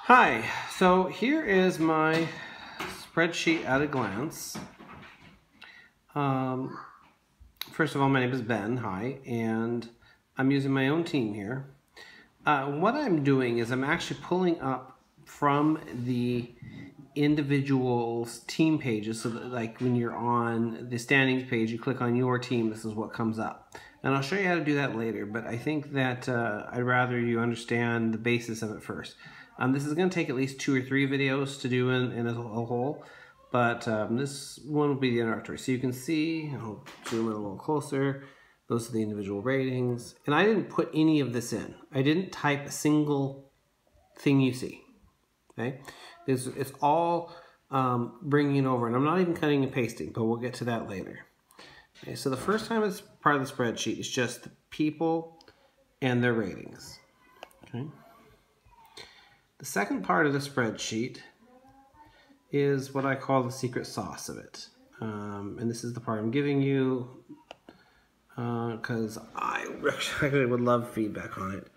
Hi, so here is my spreadsheet at a glance. First of all, my name is Ben, hi, and I'm using my own team here. What I'm doing is I'm actually pulling up from the individual's team pages, so that like when you're on the standings page, you click on your team, this is what comes up. And I'll show you how to do that later, but I think that I'd rather you understand the basis of it first. This is going to take at least 2 or 3 videos to do in a whole, but this one will be the introductory. So you can see, I'll zoom in a little closer, those are the individual ratings. And I didn't put any of this in. I didn't type a single thing you see. Okay, it's all bringing it over, and I'm not even cutting and pasting, but we'll get to that later. Okay, so the first time it's part of the spreadsheet is just the people and their ratings. Okay. The second part of the spreadsheet is what I call the secret sauce of it. And this is the part I'm giving you because I actually would love feedback on it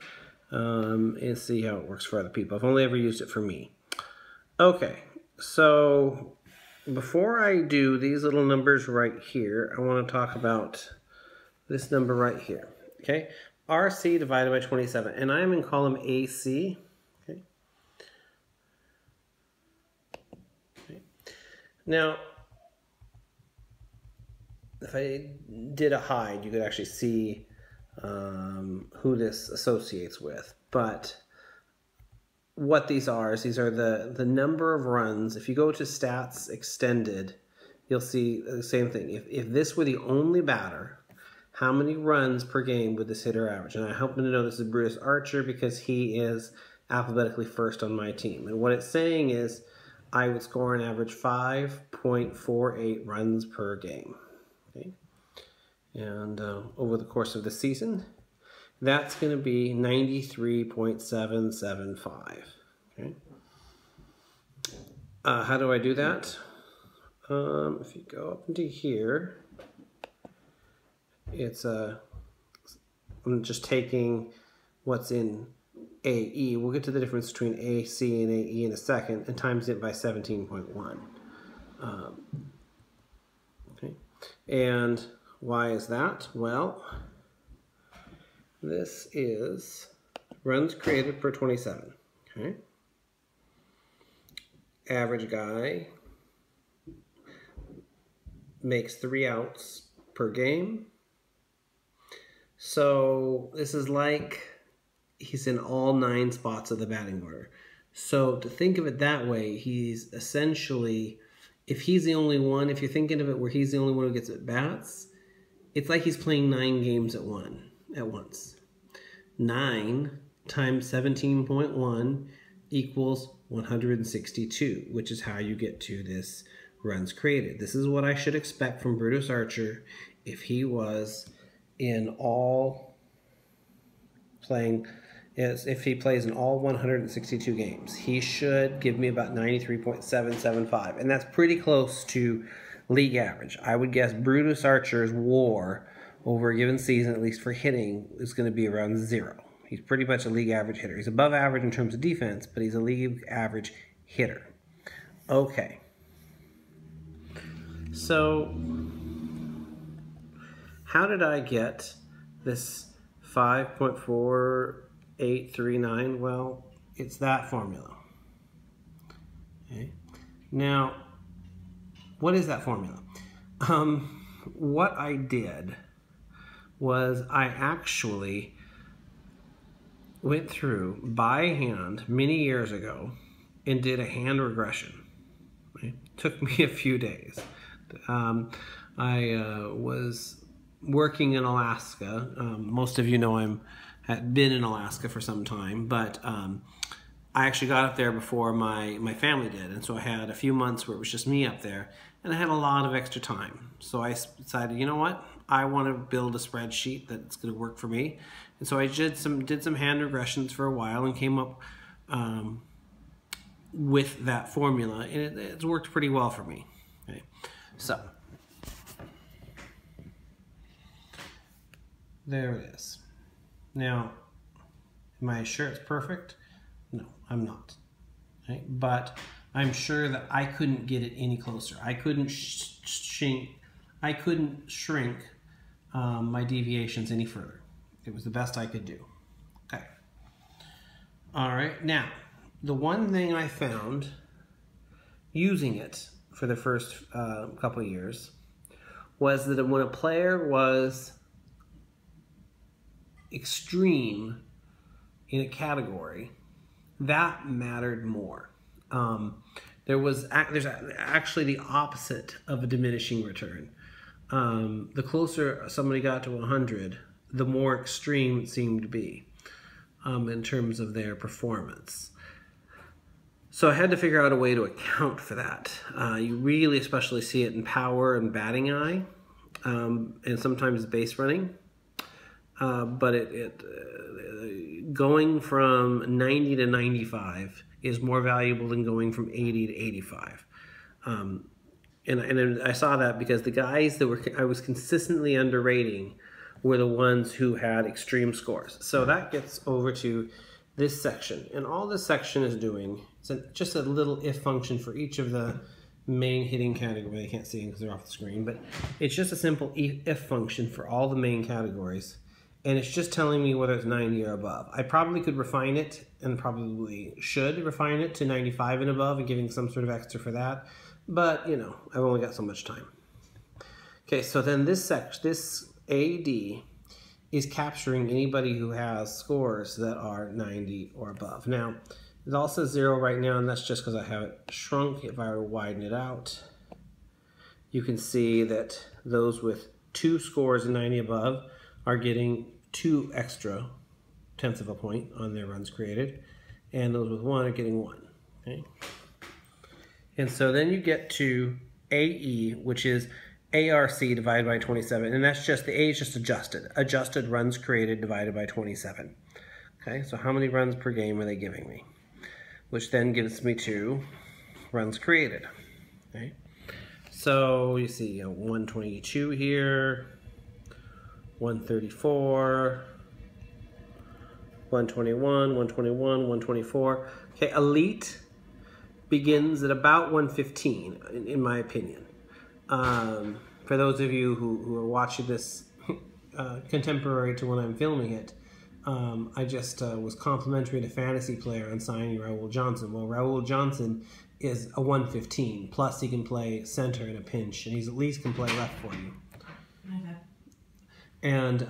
and see how it works for other people. I've only ever used it for me. Okay, so before I do these little numbers right here, I want to talk about this number right here. Okay, RC divided by 27, and I'm in column AC. Now, if I did a hide, you could actually see who this associates with. But what these are is these are the number of runs. If you go to stats extended, you'll see the same thing. If this were the only batter, how many runs per game would this hitter average? And I happen to know this is Brutus Archer because he is alphabetically first on my team. And what it's saying is I would score an average 5.48 runs per game. Okay? And over the course of the season, that's going to be 93.775. Okay? How do I do that? If you go up into here, I'm just taking what's in AE. We'll get to the difference between AC and AE in a second, and times it by 17.1. Okay, and why is that? Well, this is runs created per 27. Okay, average guy makes 3 outs per game. So this is like he's in all 9 spots of the batting order. So to think of it that way, he's essentially, if he's the only one, if you're thinking of it where he's the only one who gets at bats, it's like he's playing 9 games at once. 9 times 17.1 equals 162, which is how you get to this runs created. This is what I should expect from Brutus Archer if he was in all playing, if he plays in all 162 games. He should give me about 93.775, and that's pretty close to league average. I would guess Brutus Archer's WAR over a given season, at least for hitting, is going to be around 0. He's pretty much a league average hitter. He's above average in terms of defense, but he's a league average hitter. Okay. So how did I get this 5.4839? Well, it's that formula. Okay. Now, what is that formula? What I did was I actually went through by hand many years ago and did a hand regression. It took me a few days. I was working in Alaska. Most of you know I had been in Alaska for some time, but I actually got up there before my family did, and so I had a few months where it was just me up there, and I had a lot of extra time. So I decided, you know what, I want to build a spreadsheet that's going to work for me, and so I did some hand regressions for a while and came up with that formula, and it's worked pretty well for me. Okay, so there it is. Now, am I sure it's perfect? No, I'm not. Okay? But I'm sure that I couldn't get it any closer. I couldn't shrink my deviations any further. It was the best I could do. Okay. All right. Now, the one thing I found using it for the first couple of years was that when a player was extreme in a category, that mattered more. There's actually the opposite of a diminishing return. The closer somebody got to 100, the more extreme it seemed to be in terms of their performance. So I had to figure out a way to account for that. You really especially see it in power and batting eye, and sometimes base running. But going from 90 to 95 is more valuable than going from 80 to 85. And I saw that because the guys that I was consistently underrating were the ones who had extreme scores. So that gets over to this section. And all this section is doing is just a little if function for each of the main hitting category. You can't see them because they're off the screen, but it's just a simple if function for all the main categories. And it's just telling me whether it's 90 or above. I probably could refine it, and probably should refine it to 95 and above and giving some sort of extra for that. But, you know, I've only got so much time. Okay, so then this AD is capturing anybody who has scores that are 90 or above. Now, it all says 0 right now, and that's just because I have it shrunk. If I were to widen it out, you can see that those with 2 scores and 90 above are getting 2 extra tenths of a point on their runs created, and those with 1 are getting 1. Okay? And so then you get to AE, which is ARC divided by 27, and that's just, the A is just adjusted runs created divided by 27. Okay, so how many runs per game are they giving me? Which then gives me to runs created. Okay, so you see 122 here, 134, 121, 121, 124. Okay, elite begins at about 115, in my opinion. For those of you who are watching this contemporary to when I'm filming it, I just was complimentary to Fantasy Player on signing Raul Johnson. Well, Raul Johnson is a 115, plus he can play center in a pinch, and he at least can play left for you. Okay. And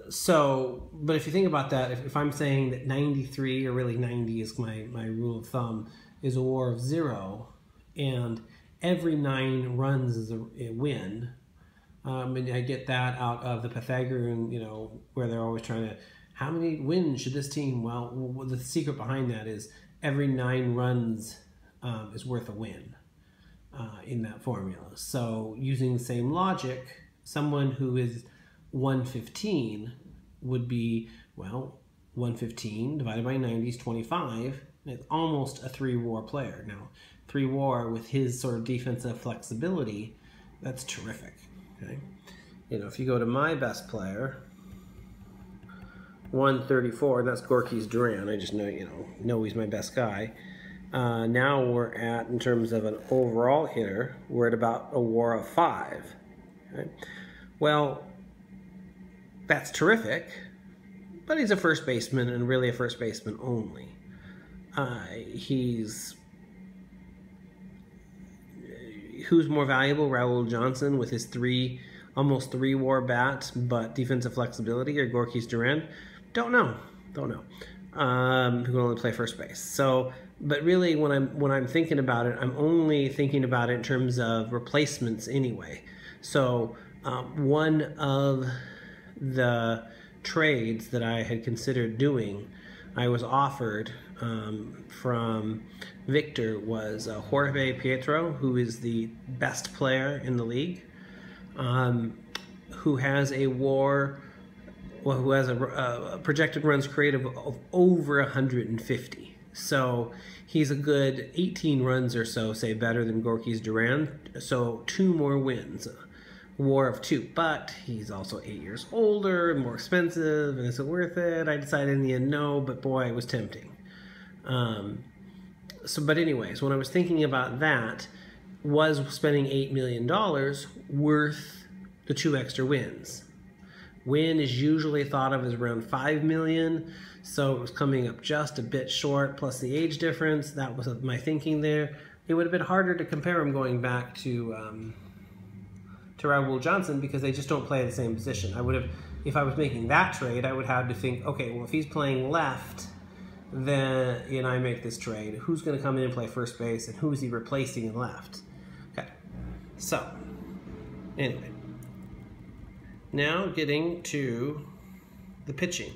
so, but if you think about that, if I'm saying that 93, or really 90 is my rule of thumb, is a war of 0, and every 9 runs is a win, and I get that out of the Pythagorean, where they're always trying to, how many wins should this team, well, the secret behind that is every 9 runs is worth a win in that formula. So using the same logic, someone who is 115 would be, well, 115 divided by 90 is 25. It's almost a 3-WAR player. Now, 3-WAR with his sort of defensive flexibility, that's terrific. Okay, if you go to my best player, 134, and that's Gorky's Duran. I just know he's my best guy. Now we're at, in terms of an overall hitter, we're at about a WAR of 5. Okay? Well, that's terrific, but he's a first baseman, and really a first baseman only. Who's more valuable, Raul Johnson with his almost 3-WAR bat, but defensive flexibility, or Gorky's Duran? Don't know. Who can only play first base. So, but really, when I'm thinking about it, I'm only thinking about it in terms of replacements anyway. So, one of the trades that I had considered doing, I was offered from Victor, was Jorge Pietro, who is the best player in the league, who has a WAR, well, who has a projected runs created of over 150. So he's a good 18 runs or so, say, better than Gorky's Duran. So 2 more wins. WAR of 2, but he's also 8 years older and more expensive, and is it worth it? I decided in the end no, but boy, it was tempting. But anyways, when I was thinking about that, was spending $8 million worth the 2 extra wins? Win is usually thought of as around 5 million, so it was coming up just a bit short, plus the age difference. That was my thinking there. It would have been harder to compare him going back to Raul Johnson because they just don't play the same position. I would have, if I was making that trade, I would have to think, okay, well, if he's playing left, then I make this trade. Who's going to come in and play first base, and who is he replacing in left? Okay, so anyway. Now getting to the pitching.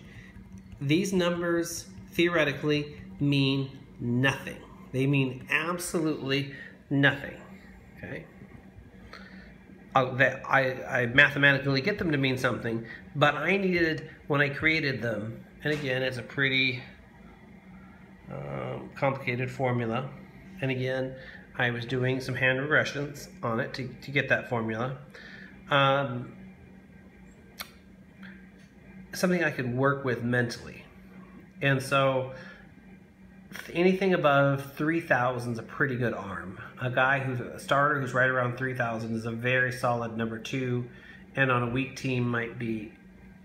These numbers theoretically mean nothing. They mean absolutely nothing, okay? I mathematically get them to mean something, but I needed, when I created them, and again, it's a pretty complicated formula, and again, I was doing some hand regressions on it to get that formula. Something I could work with mentally. And so anything above 3,000 is a pretty good arm. A guy who's a starter who's right around 3,000 is a very solid number 2, and on a weak team might be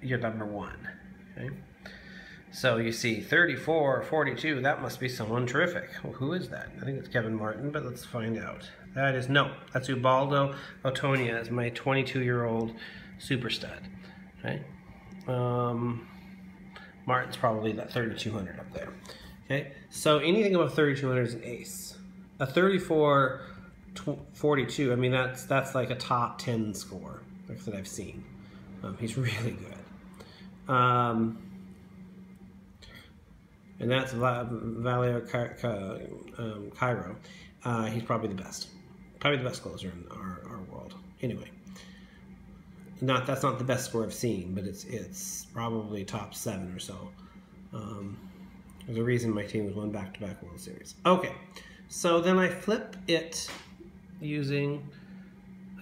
your number 1. Okay? So you see 34, 42, that must be someone terrific. Well, who is that? I think it's Kevin Martin, but let's find out. That is, no, that's Ubaldo Otonia, is my 22-year-old super stud. Okay? Martin's probably that 3,200 up there. Okay, so anything above 3,200 is an ace. A 34, 42, I mean that's like a top 10 score that I've seen. He's really good. And that's Valeo Cairo. He's probably the best closer in our world. Anyway. That's not the best score I've seen, but it's probably top 7 or so. There's a reason my team has won back-to-back World Series. Okay, so then I flip it using,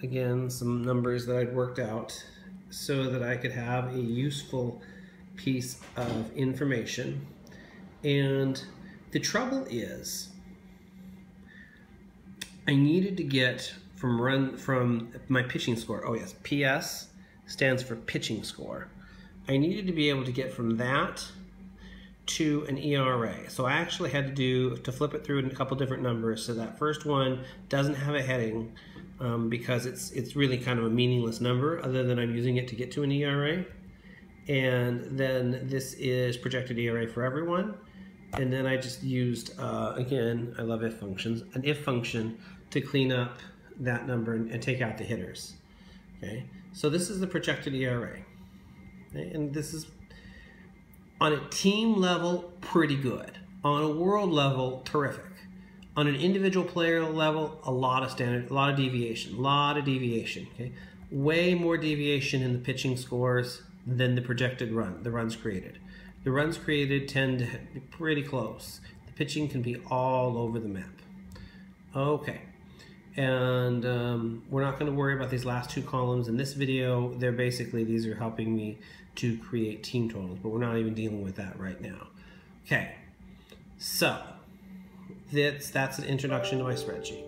again, some numbers that I'd worked out so that I could have a useful piece of information. And the trouble is, I needed to get from my pitching score. Oh yes, PS stands for pitching score. I needed to be able to get from that to an ERA. So I actually had to flip it through in a couple different numbers. So that first one doesn't have a heading because it's really kind of a meaningless number other than I'm using it to get to an ERA. And then this is projected ERA for everyone. And then I just used, again, I love if functions, an if function to clean up that number and take out the hitters. Okay, so this is the projected ERA. Okay? And this is, on a team level, pretty good. On a world level, terrific. On an individual player level, a lot of deviation. Okay, way more deviation in the pitching scores than the projected the runs created. The runs created tend to be pretty close. The pitching can be all over the map. Okay, and we're not going to worry about these last 2 columns in this video. These are helping me to create team totals, but we're not even dealing with that right now. Okay, so that's an introduction to my spreadsheet.